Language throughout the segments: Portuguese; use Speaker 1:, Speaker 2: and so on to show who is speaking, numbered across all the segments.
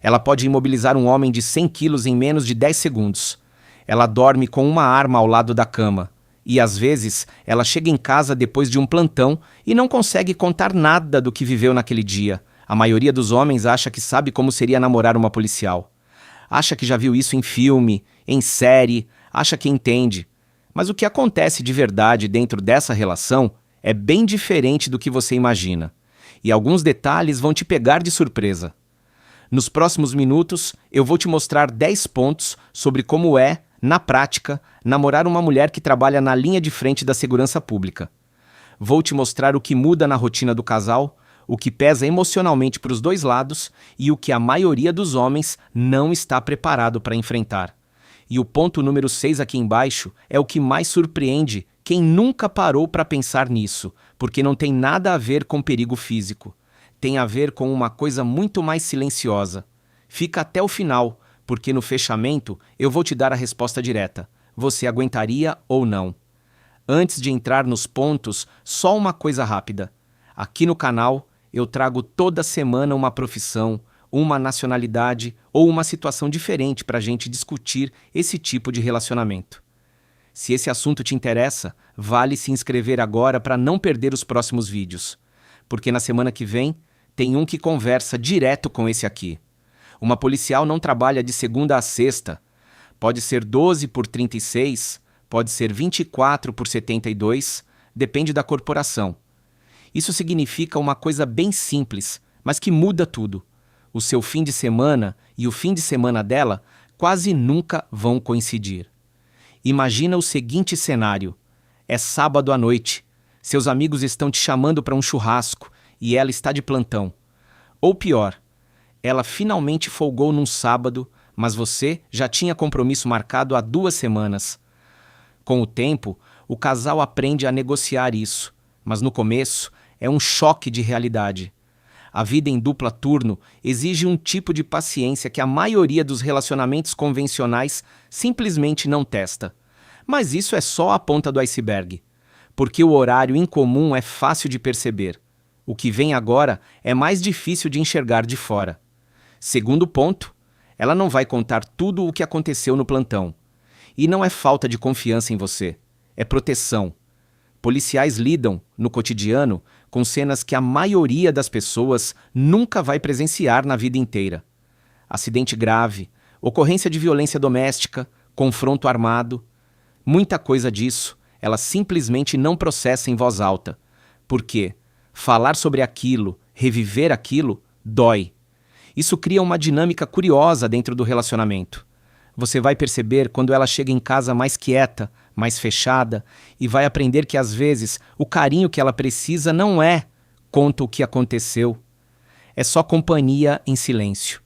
Speaker 1: Ela pode imobilizar um homem de 100 quilos em menos de 10 segundos. Ela dorme com uma arma ao lado da cama. E, às vezes, ela chega em casa depois de um plantão e não consegue contar nada do que viveu naquele dia. A maioria dos homens acha que sabe como seria namorar uma policial. Acha que já viu isso em filme, em série, acha que entende. Mas o que acontece de verdade dentro dessa relação é bem diferente do que você imagina. E alguns detalhes vão te pegar de surpresa. Nos próximos minutos, eu vou te mostrar 10 pontos sobre como é, na prática, namorar uma mulher que trabalha na linha de frente da segurança pública. Vou te mostrar o que muda na rotina do casal, o que pesa emocionalmente para os dois lados e o que a maioria dos homens não está preparado para enfrentar. E o ponto número 6 aqui embaixo é o que mais surpreende quem nunca parou para pensar nisso, porque não tem nada a ver com perigo físico. Tem a ver com uma coisa muito mais silenciosa. Fica até o final, porque no fechamento eu vou te dar a resposta direta. Você aguentaria ou não? Antes de entrar nos pontos, só uma coisa rápida. Aqui no canal eu trago toda semana uma profissão, uma nacionalidade ou uma situação diferente para a gente discutir esse tipo de relacionamento. Se esse assunto te interessa, vale se inscrever agora para não perder os próximos vídeos. Porque na semana que vem tem um que conversa direto com esse aqui. Uma policial não trabalha de segunda a sexta. Pode ser 12 por 36, pode ser 24 por 72, depende da corporação. Isso significa uma coisa bem simples, mas que muda tudo. O seu fim de semana e o fim de semana dela quase nunca vão coincidir. Imagina o seguinte cenário. É sábado à noite. Seus amigos estão te chamando para um churrasco e ela está de plantão. Ou pior, ela finalmente folgou num sábado, mas você já tinha compromisso marcado há 2 semanas. Com o tempo, o casal aprende a negociar isso, mas no começo é um choque de realidade. A vida em dupla turno exige um tipo de paciência que a maioria dos relacionamentos convencionais simplesmente não testa. Mas isso é só a ponta do iceberg, porque o horário incomum é fácil de perceber. O que vem agora é mais difícil de enxergar de fora. Segundo ponto, ela não vai contar tudo o que aconteceu no plantão. E não é falta de confiança em você, é proteção. Policiais lidam, no cotidiano, com cenas que a maioria das pessoas nunca vai presenciar na vida inteira. Acidente grave, ocorrência de violência doméstica, confronto armado. Muita coisa disso, ela simplesmente não processa em voz alta. Por quê? Falar sobre aquilo, reviver aquilo, dói. Isso cria uma dinâmica curiosa dentro do relacionamento. Você vai perceber quando ela chega em casa mais quieta, mais fechada, e vai aprender que às vezes o carinho que ela precisa não é "conta o que aconteceu". É só companhia em silêncio.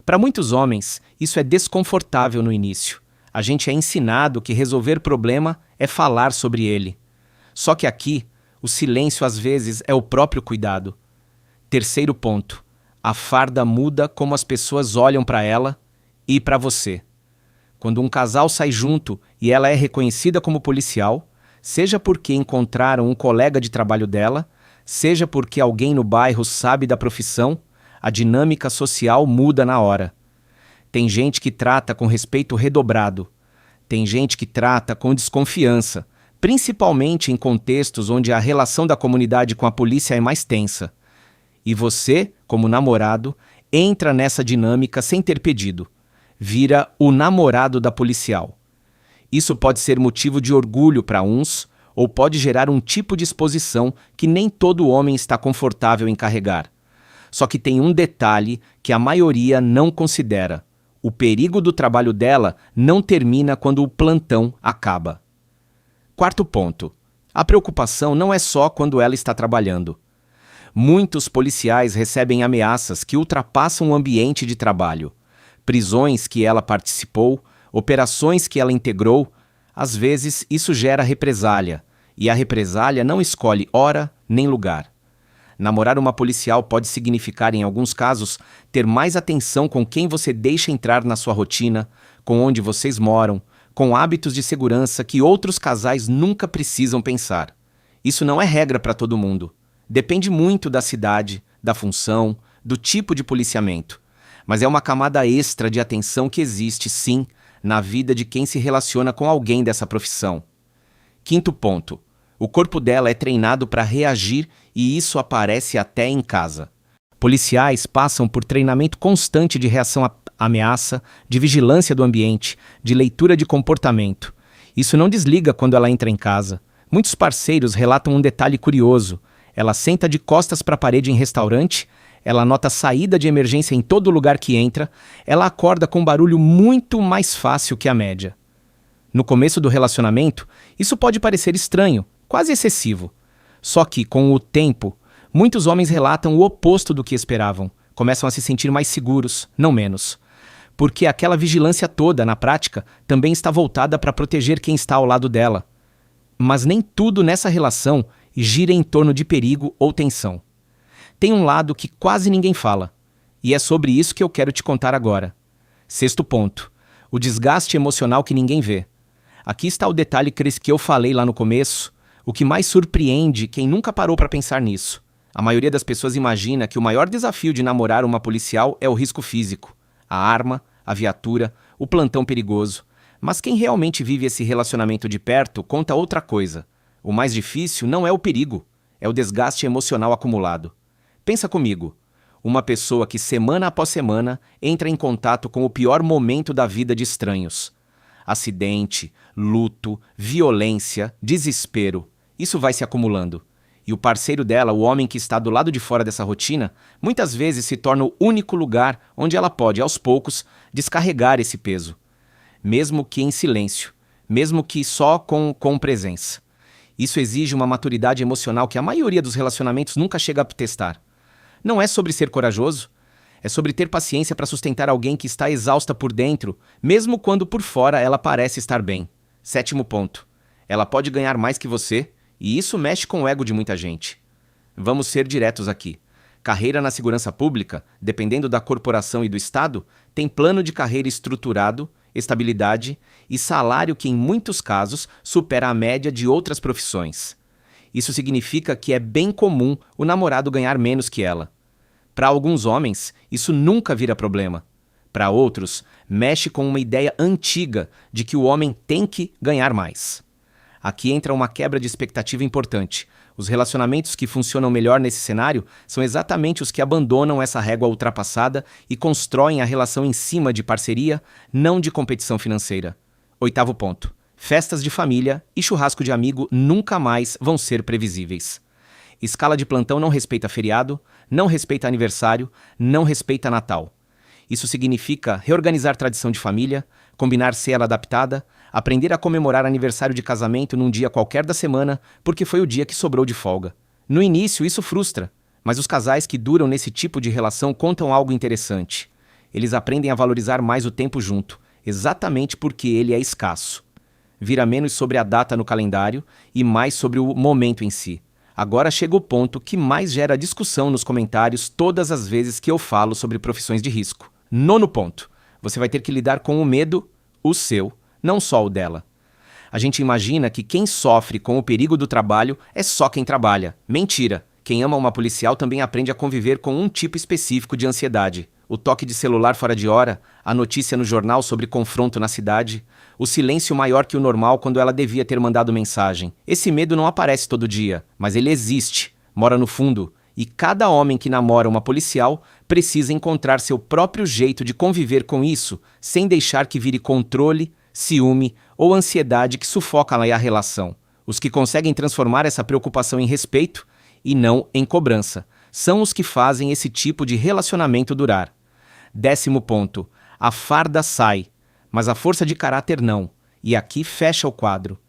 Speaker 1: Para muitos homens, isso é desconfortável no início. A gente é ensinado que resolver problema é falar sobre ele. Só que aqui, o silêncio às vezes é o próprio cuidado. Terceiro ponto. A farda muda como as pessoas olham para ela e para você. Quando um casal sai junto e ela é reconhecida como policial, seja porque encontraram um colega de trabalho dela, seja porque alguém no bairro sabe da profissão, a dinâmica social muda na hora. Tem gente que trata com respeito redobrado. Tem gente que trata com desconfiança, principalmente em contextos onde a relação da comunidade com a polícia é mais tensa. E você, como namorado, entra nessa dinâmica sem ter pedido. Vira o namorado da policial. Isso pode ser motivo de orgulho para uns, ou pode gerar um tipo de exposição que nem todo homem está confortável em carregar. Só que tem um detalhe que a maioria não considera. O perigo do trabalho dela não termina quando o plantão acaba. Quarto ponto. A preocupação não é só quando ela está trabalhando. Muitos policiais recebem ameaças que ultrapassam o ambiente de trabalho. Prisões que ela participou, operações que ela integrou, às vezes isso gera represália, e a represália não escolhe hora nem lugar. Namorar uma policial pode significar, em alguns casos, ter mais atenção com quem você deixa entrar na sua rotina, com onde vocês moram, com hábitos de segurança que outros casais nunca precisam pensar. Isso não é regra para todo mundo. Depende muito da cidade, da função, do tipo de policiamento. mas é uma camada extra de atenção que existe, sim, na vida de quem se relaciona com alguém dessa profissão. Quinto ponto. O corpo dela é treinado para reagir e isso aparece até em casa. Policiais passam por treinamento constante de reação à ameaça, de vigilância do ambiente, de leitura de comportamento. Isso não desliga quando ela entra em casa. Muitos parceiros relatam um detalhe curioso. Ela senta de costas para a parede em restaurante, ela nota saída de emergência em todo lugar que entra, ela acorda com um barulho muito mais fácil que a média. No começo do relacionamento, isso pode parecer estranho, quase excessivo. Só que, com o tempo, muitos homens relatam o oposto do que esperavam. Começam a se sentir mais seguros, não menos. Porque aquela vigilância toda, na prática, também está voltada para proteger quem está ao lado dela. Mas nem tudo nessa relação gira em torno de perigo ou tensão. Tem um lado que quase ninguém fala, e é sobre isso que eu quero te contar agora. Sexto ponto. O desgaste emocional que ninguém vê. Aqui está o detalhe que eu falei lá no começo, o que mais surpreende quem nunca parou para pensar nisso. A maioria das pessoas imagina que o maior desafio de namorar uma policial é o risco físico, a arma, a viatura, o plantão perigoso. Mas quem realmente vive esse relacionamento de perto conta outra coisa. O mais difícil não é o perigo, é o desgaste emocional acumulado. Pensa comigo, uma pessoa que semana após semana entra em contato com o pior momento da vida de estranhos. Acidente, luto, violência, desespero. Isso vai se acumulando. E o parceiro dela, o homem que está do lado de fora dessa rotina, muitas vezes se torna o único lugar onde ela pode, aos poucos, descarregar esse peso. Mesmo que em silêncio, mesmo que só com presença. Isso exige uma maturidade emocional que a maioria dos relacionamentos nunca chega a testar. Não é sobre ser corajoso, é sobre ter paciência para sustentar alguém que está exausta por dentro, mesmo quando por fora ela parece estar bem. Sétimo ponto. Ela pode ganhar mais que você, e isso mexe com o ego de muita gente. Vamos ser diretos aqui. Carreira na segurança pública, dependendo da corporação e do Estado, tem plano de carreira estruturado, estabilidade e salário que, em muitos casos, supera a média de outras profissões. Isso significa que é bem comum o namorado ganhar menos que ela. Para alguns homens, isso nunca vira problema. Para outros, mexe com uma ideia antiga de que o homem tem que ganhar mais. Aqui entra uma quebra de expectativa importante. Os relacionamentos que funcionam melhor nesse cenário são exatamente os que abandonam essa régua ultrapassada e constroem a relação em cima de parceria, não de competição financeira. Oitavo ponto. Festas de família e churrasco de amigo nunca mais vão ser previsíveis. Escala de plantão não respeita feriado, não respeita aniversário, não respeita Natal. Isso significa reorganizar tradição de família, combinar ceia adaptada, aprender a comemorar aniversário de casamento num dia qualquer da semana porque foi o dia que sobrou de folga. No início isso frustra, mas os casais que duram nesse tipo de relação contam algo interessante. Eles aprendem a valorizar mais o tempo junto, exatamente porque ele é escasso. Vira menos sobre a data no calendário e mais sobre o momento em si. Agora chega o ponto que mais gera discussão nos comentários todas as vezes que eu falo sobre profissões de risco. Nono ponto. Você vai ter que lidar com o medo, o seu, não só o dela. A gente imagina que quem sofre com o perigo do trabalho é só quem trabalha. Mentira! Quem ama uma policial também aprende a conviver com um tipo específico de ansiedade. O toque de celular fora de hora, a notícia no jornal sobre confronto na cidade, o silêncio maior que o normal quando ela devia ter mandado mensagem. Esse medo não aparece todo dia, mas ele existe, mora no fundo, e cada homem que namora uma policial precisa encontrar seu próprio jeito de conviver com isso, sem deixar que vire controle, ciúme ou ansiedade que sufoca a relação. Os que conseguem transformar essa preocupação em respeito e não em cobrança são os que fazem esse tipo de relacionamento durar. 10º ponto. A farda sai, mas a força de caráter não. E aqui fecha o quadro.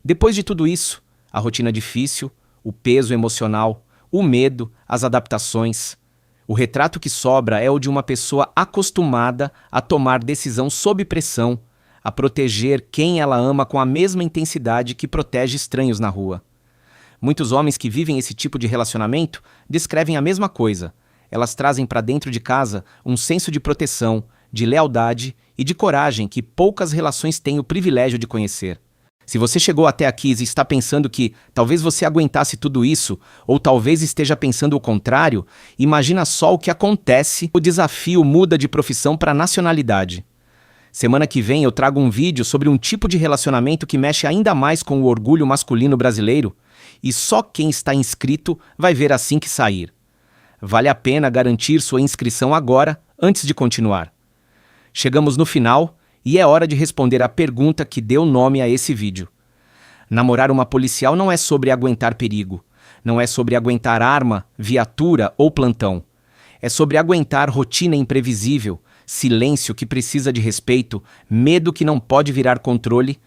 Speaker 1: Depois de tudo isso, a rotina difícil, o peso emocional, o medo, as adaptações. O retrato que sobra é o de uma pessoa acostumada a tomar decisão sob pressão, a proteger quem ela ama com a mesma intensidade que protege estranhos na rua. Muitos homens que vivem esse tipo de relacionamento descrevem a mesma coisa. Elas trazem para dentro de casa um senso de proteção, de lealdade e de coragem que poucas relações têm o privilégio de conhecer. Se você chegou até aqui e está pensando que talvez você aguentasse tudo isso, ou talvez esteja pensando o contrário, imagina só o que acontece: o desafio muda de profissão para nacionalidade. Semana que vem eu trago um vídeo sobre um tipo de relacionamento que mexe ainda mais com o orgulho masculino brasileiro, e só quem está inscrito vai ver assim que sair. Vale a pena garantir sua inscrição agora, antes de continuar. Chegamos no final e é hora de responder a pergunta que deu nome a esse vídeo. Namorar uma policial não é sobre aguentar perigo, não é sobre aguentar arma, viatura ou plantão. É sobre aguentar rotina imprevisível, silêncio que precisa de respeito, medo que não pode virar controle.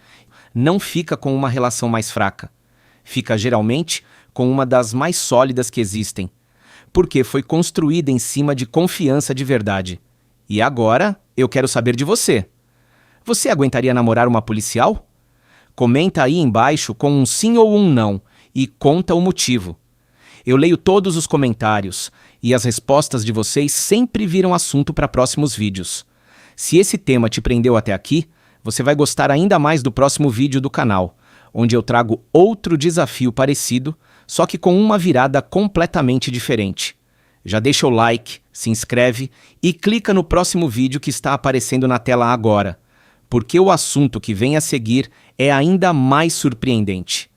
Speaker 1: Não fica com uma relação mais fraca. Fica geralmente com uma das mais sólidas que existem, porque foi construída em cima de confiança de verdade. E agora, eu quero saber de você. Você aguentaria namorar uma policial? Comenta aí embaixo com um sim ou um não e conta o motivo. Eu leio todos os comentários e as respostas de vocês sempre viram assunto para próximos vídeos. Se esse tema te prendeu até aqui, você vai gostar ainda mais do próximo vídeo do canal, onde eu trago outro desafio parecido, só que com uma virada completamente diferente. Já deixa o like, se inscreve e clica no próximo vídeo que está aparecendo na tela agora, porque o assunto que vem a seguir é ainda mais surpreendente.